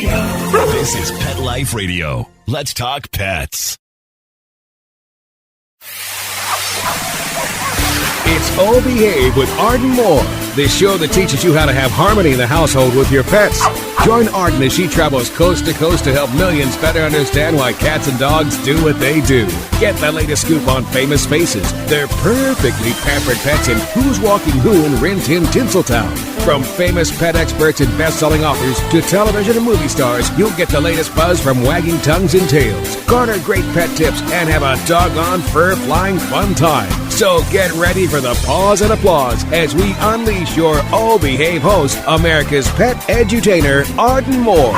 This is Pet Life Radio. Let's talk pets. It's Oh Behave with Arden Moore, the show that teaches you how to have harmony in the household with your pets. Join Arden as she travels coast to coast to help millions better understand why cats and dogs do what they do. Get the latest scoop on famous faces, their perfectly pampered pets, and who's walking who in Rin Tin Tinseltown. From famous pet experts and best-selling authors to television and movie stars, you'll get the latest buzz from wagging tongues and tails, garner great pet tips, and have a doggone fur-flying fun time. So get ready for the pause and applause as we unleash your Oh Behave host, America's pet edutainer, Arden Moore.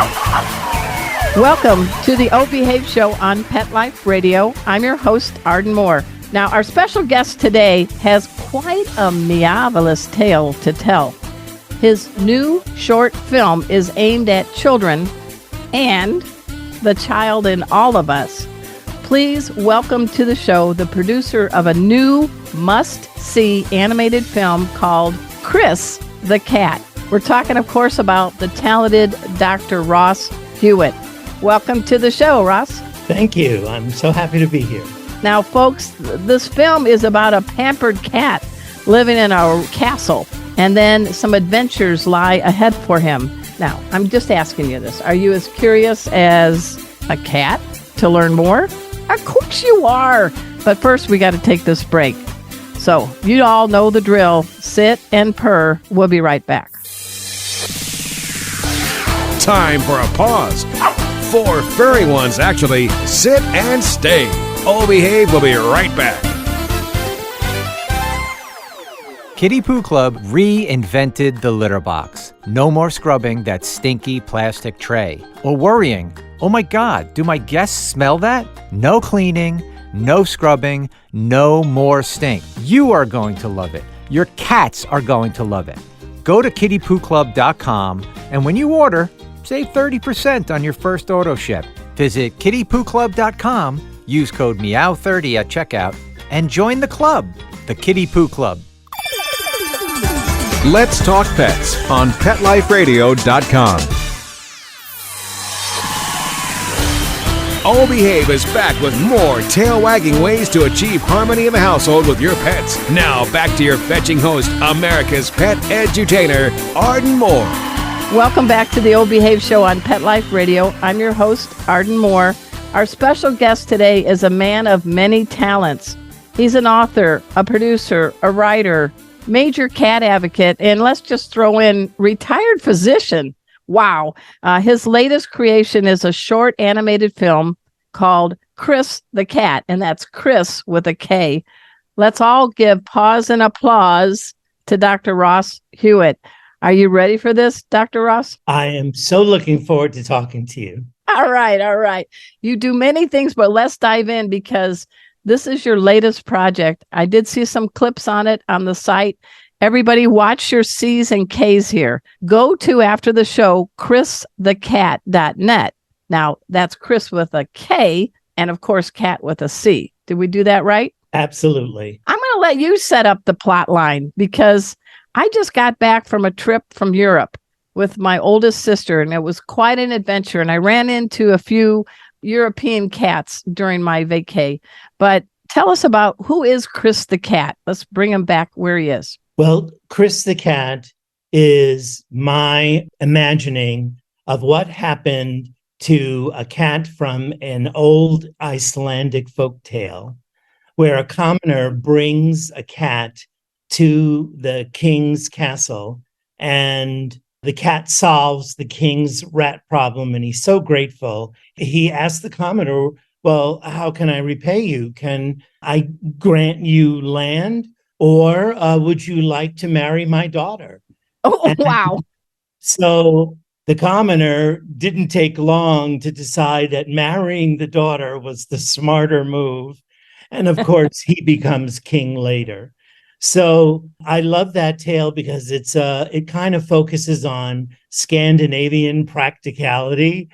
Welcome to the Oh Behave show on Pet Life Radio. I'm your host, Arden Moore. Now, our special guest today has quite a marvelous tale to tell. His new short film is aimed at children and the child in all of us. Please welcome to the show the producer of a new must-see animated film called Kris the Cat. We're talking, of course, about the talented Dr. Ross Hewitt. Welcome to the show, Ross. Thank you. I'm so happy to be here. Now, folks, this film is about a pampered cat living in a castle, and then some adventures lie ahead for him. Now, I'm just asking you this. Are you as curious as a cat to learn more? Of course you are. But first, we got to take this break. So, you all know the drill. Sit and purr. We'll be right back. Time for a pause. 4 furry ones, actually. Sit and stay. Oh Behave will be right back. Kitty Poo Club reinvented the litter box. No more scrubbing that stinky plastic tray. Or worrying, oh my God, do my guests smell that? No cleaning, no scrubbing, no more stink. You are going to love it. Your cats are going to love it. Go to kittypooclub.com and when you order, save 30% on your first auto ship. Visit kittypooclub.com, use code MEOW30 at checkout, and join the club, the Kitty Poo Club. Let's talk pets on PetLifeRadio.com. Oh Behave is back with more tail-wagging ways to achieve harmony in the household with your pets. Now back to your fetching host, America's pet edutainer, Arden Moore. Welcome back to the Oh Behave show on Pet Life Radio. I'm your host, Arden Moore. Our special guest today is a man of many talents. He's an author, a producer, a writer, major cat advocate, and let's just throw in retired physician. Wow. His latest creation is a short animated film called Kris the Cat, and that's Kris with a K. Let's all give pause and applause to Dr. Ross Hewitt. Are you ready for this, Dr. Ross? I am so looking forward to talking to you. All right. You do many things, but let's dive in because this is your latest project. I did see some clips on it on the site. Everybody watch your C's and K's here. Go to, after the show, kristhecat.net. Now, that's Kris with a K and, of course, cat with a C. Did we do that right? Absolutely. I'm going to let you set up the plot line because I just got back from a trip from Europe with my oldest sister, and it was quite an adventure. And I ran into a few European cats during my vacay. But tell us about who is Kris the Cat. Let's bring him back where he is. Well, Kris the Cat is my imagining of what happened to a cat from an old Icelandic folktale where a commoner brings a cat to the king's castle and the cat solves the king's rat problem, and he's so grateful. He asks the commoner, well, how can I repay you? Can I grant you land, or would you like to marry my daughter? Oh, wow. So the commoner didn't take long to decide that marrying the daughter was the smarter move. And of course, he becomes king later. So I love that tale because it kind of focuses on Scandinavian practicality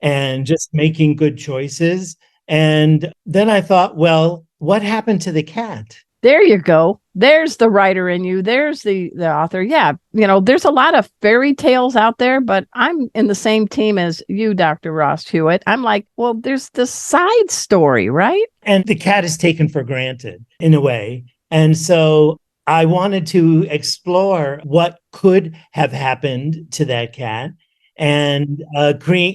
and just making good choices. And then I thought, well, what happened to the cat? There you go. There's the writer in you. There's the author. Yeah. There's a lot of fairy tales out there, but I'm in the same team as you, Dr. Ross Hewitt. I'm like, well, there's the side story, right? And the cat is taken for granted in a way. And so I wanted to explore what could have happened to that cat and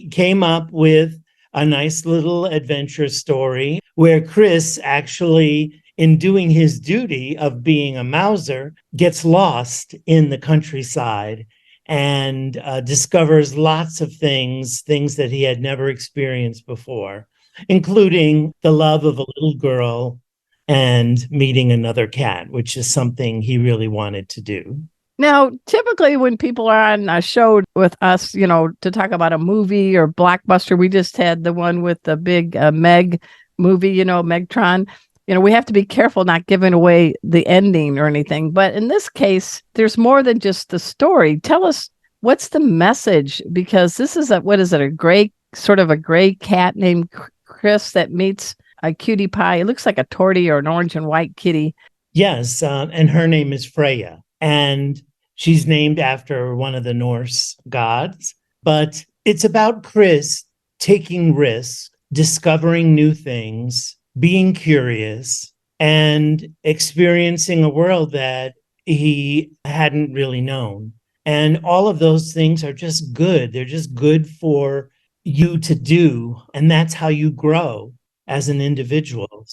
came up with a nice little adventure story where Kris actually, in doing his duty of being a Mauser, gets lost in the countryside and discovers lots of things that he had never experienced before, including the love of a little girl and meeting another cat, which is something he really wanted to do. Now, typically when people are on a show with us, to talk about a movie or blockbuster, we just had the one with the big Meg movie, Megtron. We have to be careful not giving away the ending or anything. But in this case, there's more than just the story. Tell us, what's the message? Because this is a gray cat named Kris that meets a cutie pie. It looks like a tortie or an orange and white kitty. Yes, and her name is Freya. And she's named after one of the Norse gods. But it's about Kris taking risks, discovering new things, being curious, and experiencing a world that he hadn't really known. And all of those things are just good. They're just good for you to do. And that's how you grow as an individual.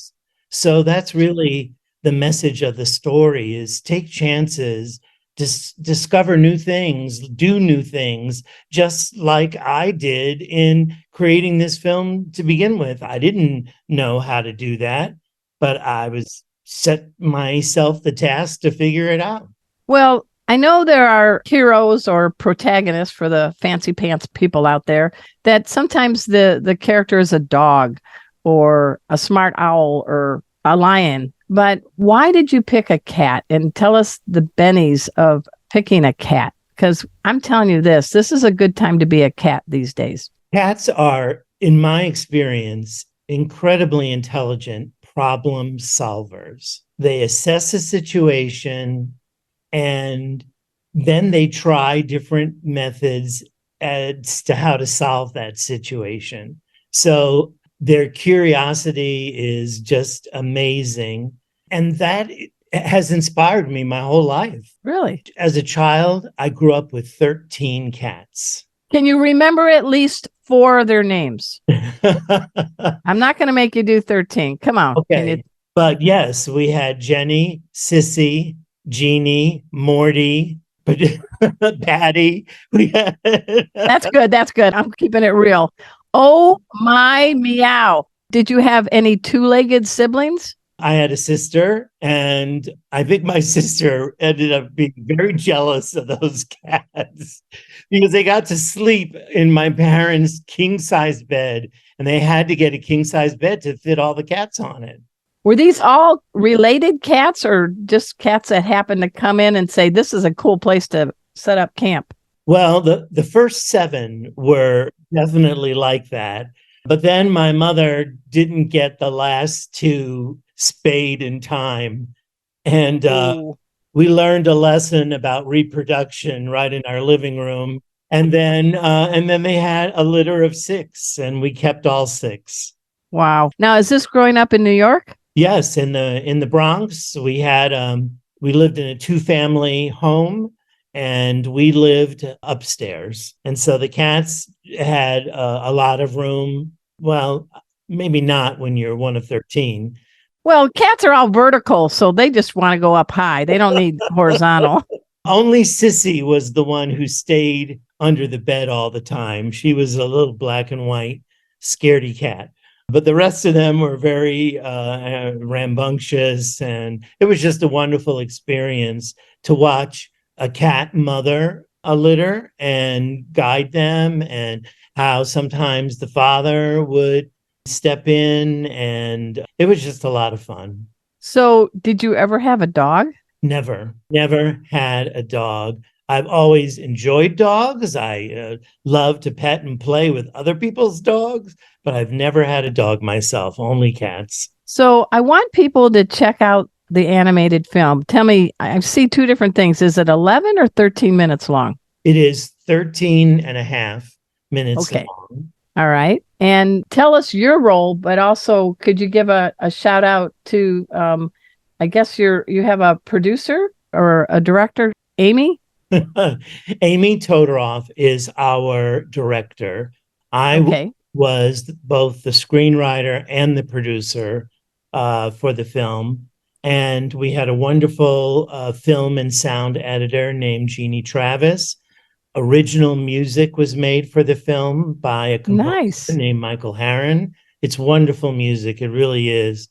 So that's really the message of the story, is take chances, discover new things, do new things, just like I did in creating this film to begin with. I didn't know how to do that, but I was set myself the task to figure it out. Well, I know there are heroes or protagonists for the fancy pants people out there that sometimes the character is a dog or a smart owl or a lion. But why did you pick a cat? And tell us the bennies of picking a cat. Because I'm telling you this is a good time to be a cat these days. Cats are, in my experience, incredibly intelligent problem solvers. They assess a situation and then they try different methods as to how to solve that situation. So their curiosity is just amazing. And that has inspired me my whole life. Really? As a child, I grew up with 13 cats. Can you remember at least 4 of their names? I'm not going to make you do 13. Come on. Okay. But yes, we had Jenny, Sissy, Jeannie, Morty, Patty. That's good. That's good. I'm keeping it real. Oh my meow. Did you have any 2-legged siblings? I had a sister, and I think my sister ended up being very jealous of those cats because they got to sleep in my parents' king-size bed, and they had to get a king-size bed to fit all the cats on it. Were these all related cats or just cats that happened to come in and say, this is a cool place to set up camp? Well, the first 7 were definitely like that. But then my mother didn't get the last 2 spayed in time. And we learned a lesson about reproduction right in our living room. And then they had a litter of 6, and we kept all 6. Wow. Now, is this growing up in New York? Yes, in the Bronx. We lived in a 2-family home, and we lived upstairs. And so the cats had a lot of room. Well, maybe not when you're one of 13. Well, cats are all vertical, so they just want to go up high. They don't need horizontal. Only Sissy was the one who stayed under the bed all the time. She was a little black and white scaredy cat. But the rest of them were very rambunctious, and it was just a wonderful experience to watch a cat mother a litter and guide them, and how sometimes the father would step in, and it was just a lot of fun. So did you ever have a dog? Never had a dog. I've always enjoyed dogs. I love to pet and play with other people's dogs, but I've never had a dog myself, only cats. So I want people to check out the animated film. Tell me, I see two different things. Is it 11 or 13 minutes long? It is 13 and a half minutes Okay. long. All right. And tell us your role, but also could you give a shout out to, I guess you have a producer or a director, Amy? Amy Todoroff is our director. I was both the screenwriter and the producer for the film. And we had a wonderful film and sound editor named Jeannie Travis. Original music was made for the film by a composer named Michael Harron. It's wonderful music. It really is.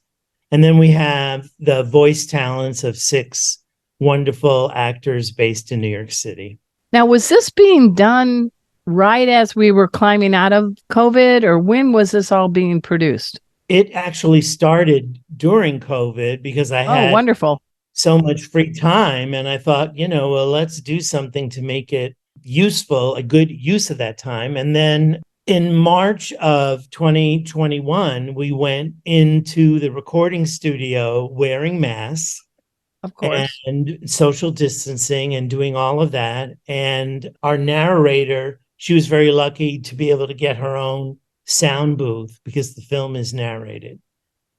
And then we have the voice talents of 6 wonderful actors based in New York City. Now, was this being done right as we were climbing out of COVID, or when was this all being produced? It actually started during COVID because I had wonderful. So much free time. And I thought, well, let's do something to make it useful, a good use of that time. And then in March of 2021, we went into the recording studio wearing masks. Of course. And social distancing and doing all of that. And our narrator, she was very lucky to be able to get her own sound booth because the film is narrated.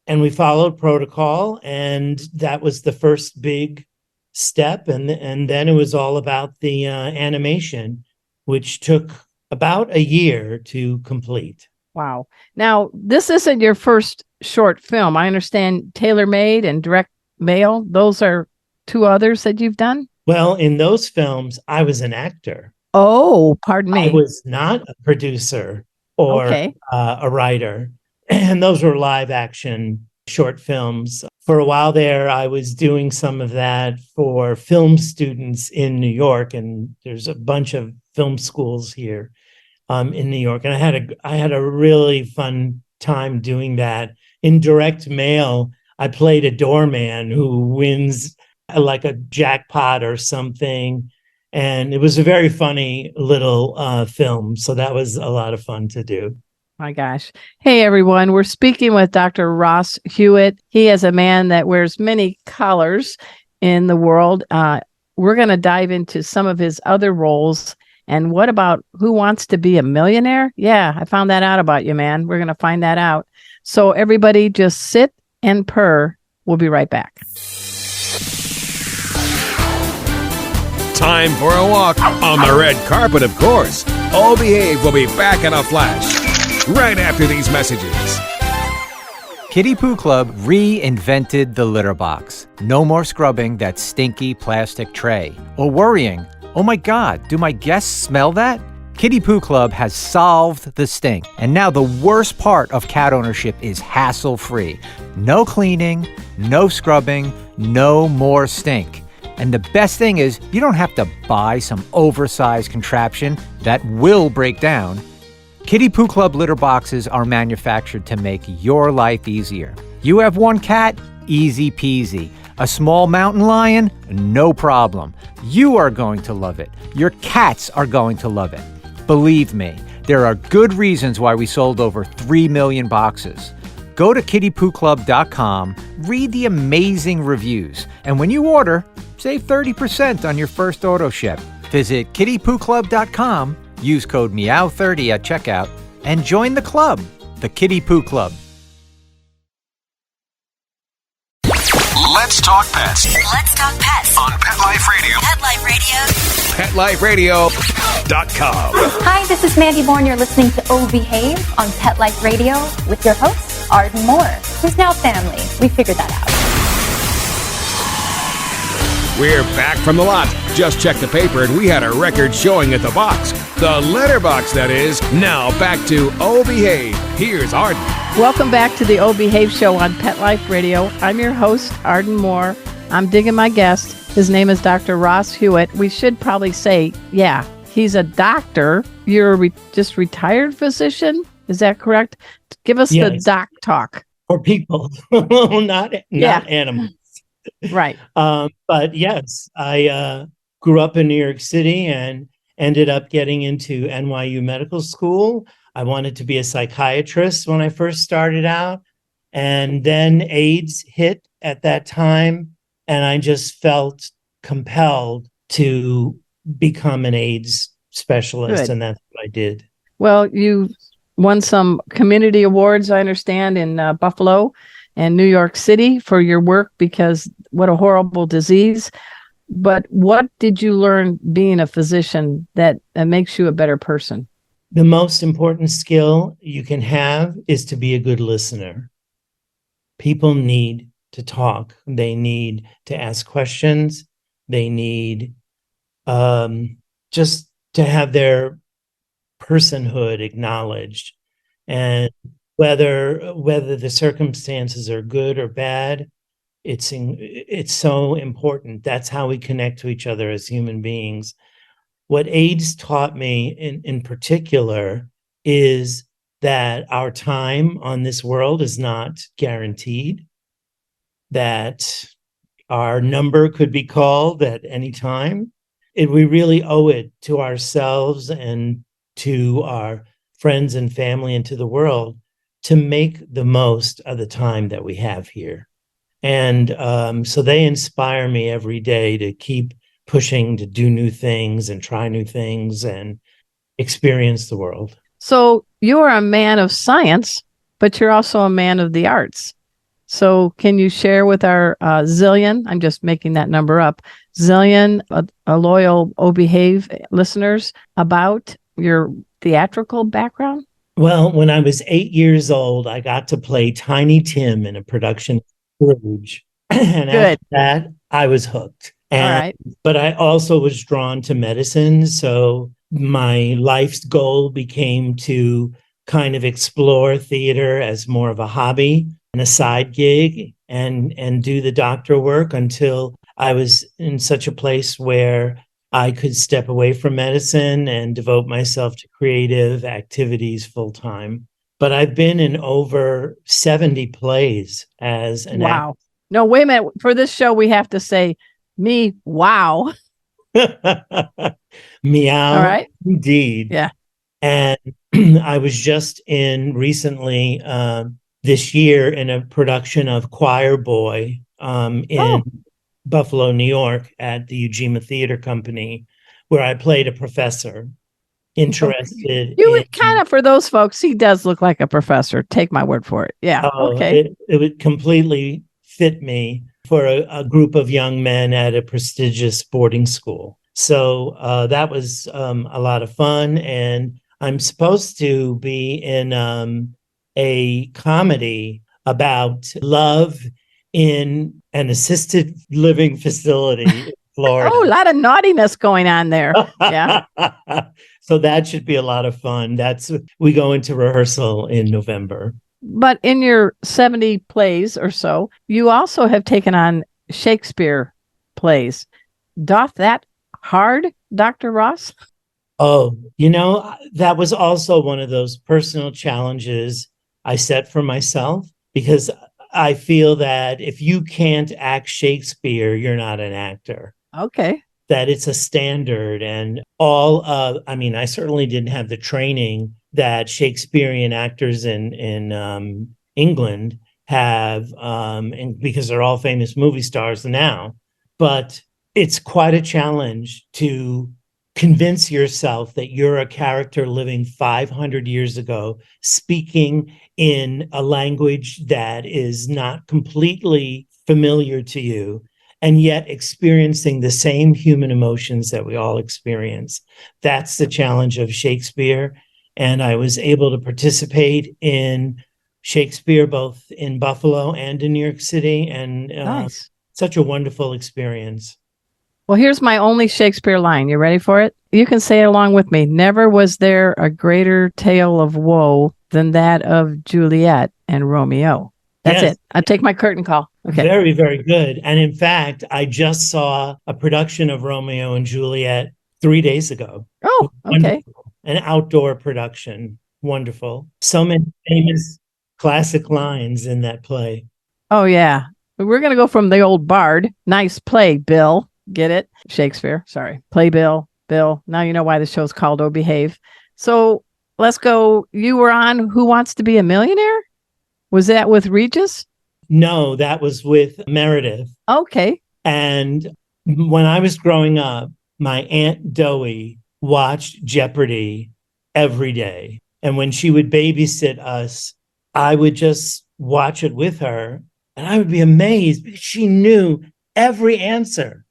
And we followed protocol, and that was the first big step. And then it was all about the animation, which took about a year to complete. Wow. Now, this isn't your first short film. I understand Tailor Made and Direct Mail. Those are 2 others that you've done? Well, in those films, I was an actor. Oh, pardon me. I was not a producer or a writer. And those were live action short films. For a while there, I was doing some of that for film students in New York. And there's a bunch of film schools here in New York. And I had a really fun time doing that. In Direct Mail, I played a doorman who wins like a jackpot or something. And it was a very funny little film. So that was a lot of fun to do. My gosh. Hey, everyone. We're speaking with Dr. Ross Hewitt. He is a man that wears many colors in the world. We're going to dive into some of his other roles. And what about Who Wants to Be a Millionaire? Yeah, I found that out about you, man. We're going to find that out. So everybody just sit and purr. We'll be right back. Time for a walk on the red carpet, of course. All Behave will be back in a flash right after these messages. Kiddie Poo Club reinvented the litter box. No more scrubbing that stinky plastic tray or worrying, oh my God, do my guests smell that? Kiddie Poo Club has solved the stink. And now the worst part of cat ownership is hassle-free. No cleaning, no scrubbing, no more stink. And the best thing is you don't have to buy some oversized contraption that will break down. Kiddie Poo Club litter boxes are manufactured to make your life easier. You have 1 cat? Easy peasy. A small mountain lion? No problem. You are going to love it. Your cats are going to love it. Believe me, there are good reasons why we sold over 3 million boxes. Go to kittypooclub.com, read the amazing reviews, and when you order, save 30% on your first auto ship. Visit kittypooclub.com, use code MEOW30 at checkout, and join the club, the Kiddie Poo Club. Let's talk pets. Let's talk pets On Pet Life Radio. Pet Life Radio. PetLifeRadio.com. Hi, this is Mandy Bourne. You're listening to Oh Behave on Pet Life Radio with your host, Arden Moore, who's now family. We figured that out. We're back from the lot. Just checked the paper and we had a record showing at the box. The letterbox, that is. Now back to Oh Behave. Here's Arden. Welcome back to the Oh Behave show on Pet Life Radio. I'm your host, Arden Moore. I'm digging my guest. His name is Dr. Ross Hewitt. We should probably say, yeah, he's a doctor. You're just retired physician. Is that correct? Give us the doc talk. For people, not animals. Right. But yes, I grew up in New York City and ended up getting into NYU Medical School. I wanted to be a psychiatrist when I first started out. And then AIDS hit at that time, and I just felt compelled to become an AIDS specialist, Good. and that's what I did. Well, you won some community awards, I understand, in Buffalo and New York City for your work, because what a horrible disease. But what did you learn being a physician that makes you a better person? The most important skill you can have is to be a good listener. People need to talk. They need to ask questions. They need just to have their personhood acknowledged. And whether the circumstances are good or bad, it's so important. That's how we connect to each other as human beings. What AIDS taught me in particular is that our time on this world is not guaranteed, that our number could be called at any time. We really owe it to ourselves and to our friends and family and to the world to make the most of the time that we have here. And so they inspire me every day to keep pushing, to do new things and try new things and experience the world. So you are a man of science, but you're also a man of the arts. So can you share with our zillion, I'm just making that number up, zillion a loyal O-Behave listeners about your theatrical background? Well, when I was 8 years old, I got to play Tiny Tim in a production of Scrooge. And Good. after that, I was hooked. All right. But I also was drawn to medicine. So my life's goal became to kind of explore theater as more of a hobby and a side gig and do the doctor work until I was in such a place where I could step away from medicine and devote myself to creative activities full time. But I've been in over 70 plays as an Wow. No, wait a minute. For this show, we have to say, me, wow. Meow. All right. Indeed. Yeah. And I was just in recently this year in a production of Choir Boy in Buffalo, New York at the Ujima Theater Company, where I played a professor interested You in... would kind of, for those folks, he does look like a professor. Take my word for it. Yeah. Okay. It would completely fit me for a group of young men at a prestigious boarding school. So that was a lot of fun. And I'm supposed to be in a comedy about love in an assisted living facility in Florida. Oh, a lot of naughtiness going on there. Yeah. So that should be a lot of fun. We go into rehearsal in November. But in your 70 plays or so, you also have taken on Shakespeare plays. Doth that hard, Dr. Ross? Oh, that was also one of those personal challenges I set for myself, because I feel that if you can't act Shakespeare, you're not an actor. Okay. That it's a standard, and I certainly didn't have the training that Shakespearean actors in England have, and because they're all famous movie stars now. But it's quite a challenge to convince yourself that you're a character living 500 years ago, speaking in a language that is not completely familiar to you, and yet experiencing the same human emotions that we all experience. That's the challenge of Shakespeare. And I was able to participate in Shakespeare both in Buffalo and in New York City. And Nice. Such a wonderful experience. Well, here's my only Shakespeare line. You ready for it? You can say it along with me. Never was there a greater tale of woe than that of Juliet and Romeo. That's it. I take my curtain call. Okay. Very, very good. And in fact, I just saw a production of Romeo and Juliet 3 days ago. Oh, okay. An outdoor production. Wonderful. So many famous classic lines in that play. Oh, yeah. We're going to go from the old bard. Nice play, Bill. Get it? Shakespeare. Sorry. Play Bill. Bill. Now you know why the show's called Oh Behave. So let's go. You were on Who Wants to Be a Millionaire? Was that with Regis? No, that was with Meredith. Okay. And when I was growing up, my Aunt Doey watched Jeopardy every day. And when she would babysit us, I would just watch it with her. And I would be amazed because she knew every answer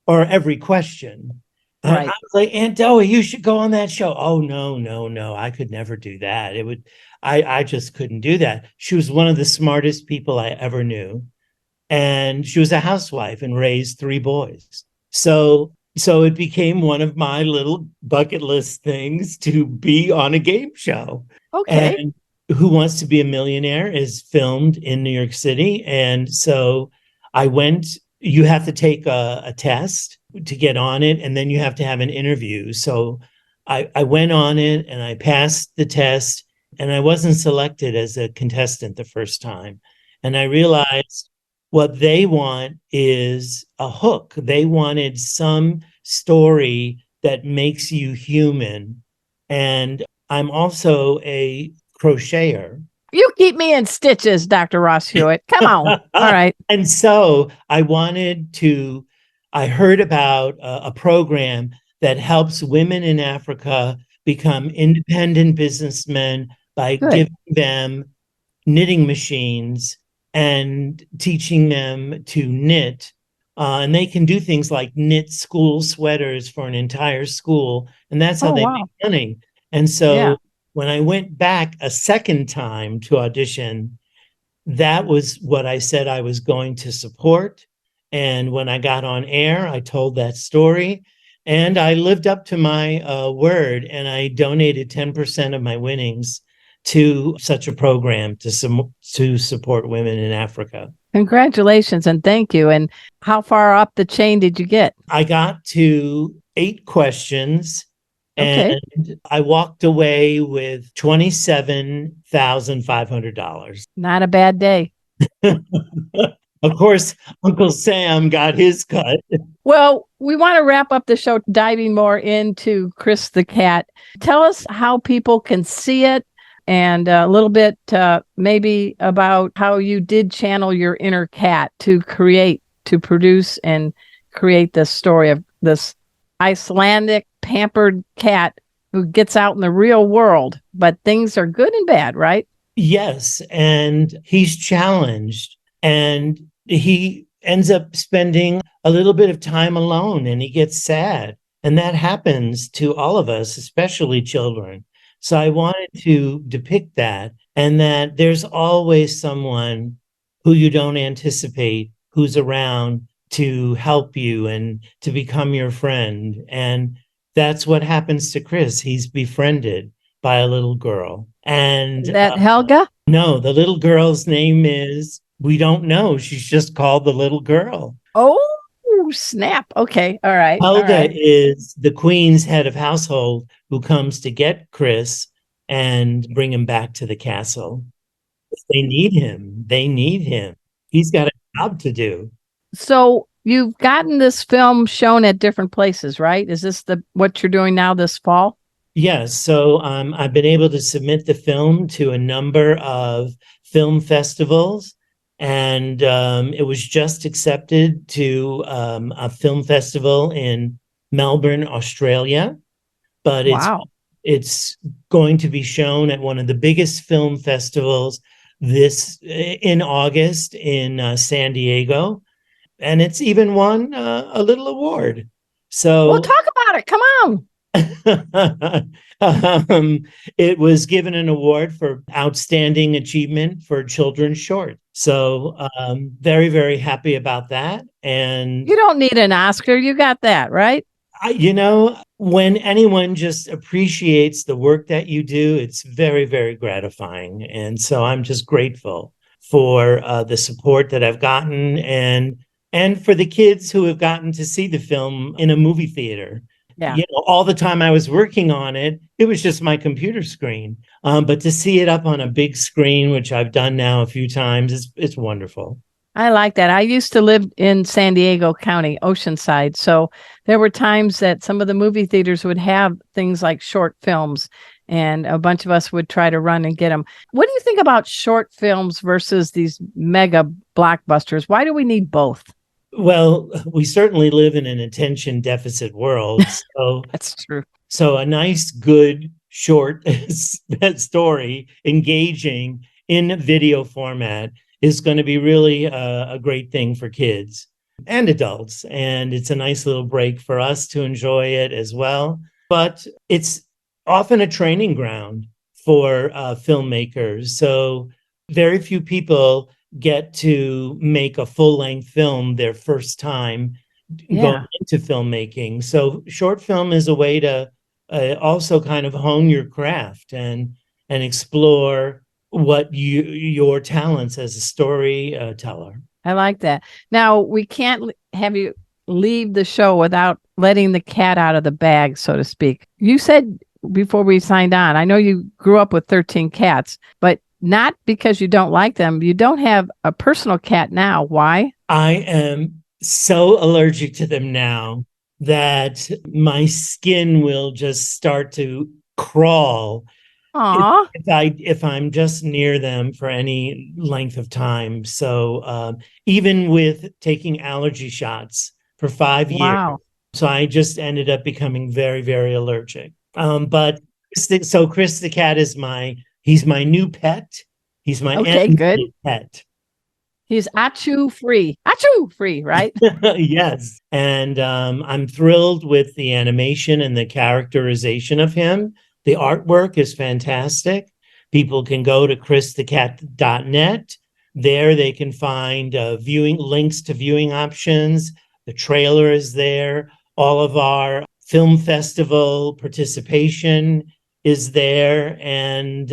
or every question. And Right. I was like, Aunt Doey, you should go on that show. Oh, no. I could never do that. I just couldn't do that. She was one of the smartest people I ever knew. And she was a housewife and raised 3 boys. So it became one of my little bucket list things to be on a game show. Okay. And Who Wants to Be a Millionaire is filmed in New York City. And so I went, you have to take a test to get on it, and then you have to have an interview. So I went on it and I passed the test, and I wasn't selected as a contestant the first time. And I realized what they want is a hook. They wanted some story that makes you human. And I'm also a crocheter. You keep me in stitches, Dr. Ross Hewitt. Come on. All right. And so I heard about a program that helps women in Africa become independent businessmen by giving them knitting machines and teaching them to knit. And they can do things like knit school sweaters for an entire school. And that's how they make money. And so when I went back a second time to audition, that was what I said I was going to support. And when I got on air, I told that story. And I lived up to my word, and I donated 10% of my winnings to such a program to support women in Africa. Congratulations and thank you. And how far up the chain did you get? I got to 8 questions, and I walked away with $27,500. Not a bad day. Of course, Uncle Sam got his cut. Well, we want to wrap up the show diving more into Kris the cat. Tell us how people can see it, and a little bit maybe about how you did channel your inner cat to produce and create this story of this Icelandic pampered cat who gets out in the real world, but things are good and bad, right? Yes, and he's challenged, and he ends up spending a little bit of time alone, and he gets sad. And that happens to all of us, especially children. So I wanted to depict that, and that there's always someone who you don't anticipate who's around to help you and to become your friend. And that's what happens to Kris. He's befriended by a little girl. And is that Helga? No, the little girl's name is, we don't know. She's just called the little girl. Oh, snap. Okay. All right. Helga is the queen's head of household who comes to get Kris and bring him back to the castle. They need him. He's got a job to do. So you've gotten this film shown at different places, right? Is this what you're doing now this fall? Yes. So I've been able to submit the film to a number of film festivals. And it was just accepted to a film festival in Melbourne, Australia. But it's going to be shown at one of the biggest film festivals in August in San Diego. And it's even won a little award. So well, talk about it. Come on. It was given an award for outstanding achievement for children's short. So very, very happy about that. And you don't need an Oscar. You got that, right? When anyone just appreciates the work that you do, it's very, very gratifying. And so I'm just grateful for the support that I've gotten and for the kids who have gotten to see the film in a movie theater. Yeah. All the time I was working on it, it was just my computer screen. But to see it up on a big screen, which I've done now a few times, it's wonderful. I like that. I used to live in San Diego County, Oceanside. So there were times that some of the movie theaters would have things like short films. and a bunch of us would try to run and get them. What do you think about short films versus these mega blockbusters? Why do we need both? Well, we certainly live in an attention deficit world. So That's true. So a nice, good, short story, engaging in video format is going to be really a great thing for kids and adults. And it's a nice little break for us to enjoy it as well. But it's often a training ground for filmmakers. So very few people get to make a full-length film their first time going into filmmaking. So short film is a way to also kind of hone your craft and explore what your talents as a storyteller. I like that. Now, we can't have you leave the show without letting the cat out of the bag, so to speak. You said before we signed on, I know you grew up with 13 cats, but not because you don't like them. You don't have a personal cat now. Why? I am so allergic to them now that my skin will just start to crawl if I'm just near them for any length of time. So even with taking allergy shots for 5 years, so I just ended up becoming very, very allergic. But so Kris the cat is he's my new pet. He's my good pet. He's achoo free, right? Yes. And I'm thrilled with the animation and the characterization of him. The artwork is fantastic. People can go to kristhecat.net. There they can find links to viewing options. The trailer is there. All of our film festival participation is there, and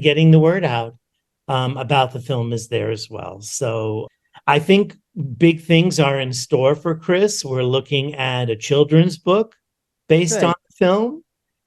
getting the word out about the film is there as well. So I think big things are in store for Kris. We're looking at a children's book based on the film.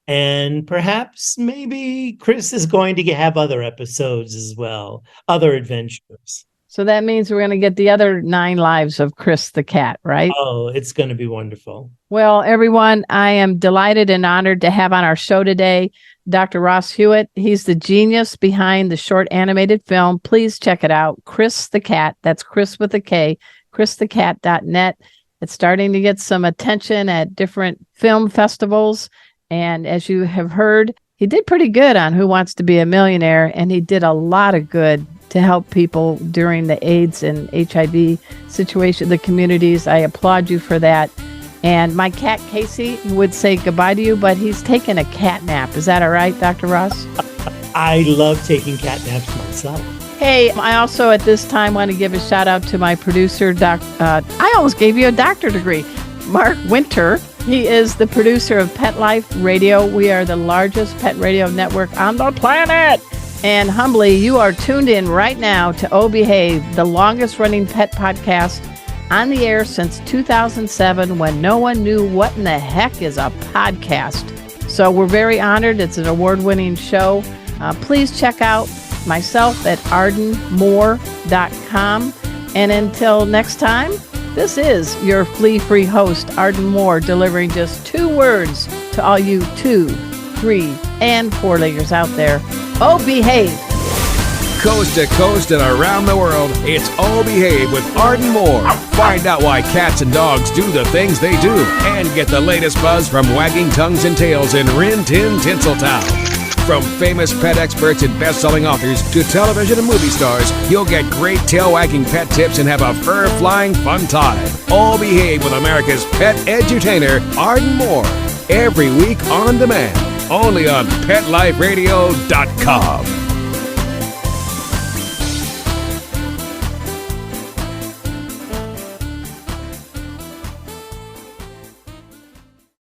And perhaps maybe Kris is going to have other episodes as well, other adventures. So that means we're going to get the other 9 lives of Kris the cat, right? Oh, it's going to be wonderful. Well, everyone, I am delighted and honored to have on our show today Dr. Ross Hewitt. He's the genius behind the short animated film. Please check it out. Kris the Cat. That's Kris with a K. KrisTheCat.net. It's starting to get some attention at different film festivals. And as you have heard, he did pretty good on Who Wants to Be a Millionaire, and he did a lot of good to help people during the AIDS and HIV situation, the communities. I applaud you for that. And my cat, Casey, would say goodbye to you, but he's taking a cat nap. Is that all right, Dr. Ross? I love taking cat naps myself. Hey, I also at this time want to give a shout out to my producer, I almost gave you a doctor degree, Mark Winter. He is the producer of Pet Life Radio. We are the largest pet radio network on the planet. And humbly, you are tuned in right now to Oh Behave, the longest running pet podcast on the air since 2007, when no one knew what in the heck is a podcast. So we're very honored. It's an award-winning show. Please check out myself at ardenmoore.com. And until next time, this is your flea-free host, Arden Moore, delivering just 2 words to all you 2, 3, and 4-leggers out there. Oh, behave. Coast to coast and around the world, it's Oh Behave with Arden Moore. Find out why cats and dogs do the things they do, and get the latest buzz from wagging tongues and tails in Rin Tin Tinseltown. From famous pet experts and best-selling authors to television and movie stars, you'll get great tail-wagging pet tips and have a fur-flying fun time. All Behave with America's pet edutainer, Arden Moore. Every week on demand, only on PetLifeRadio.com.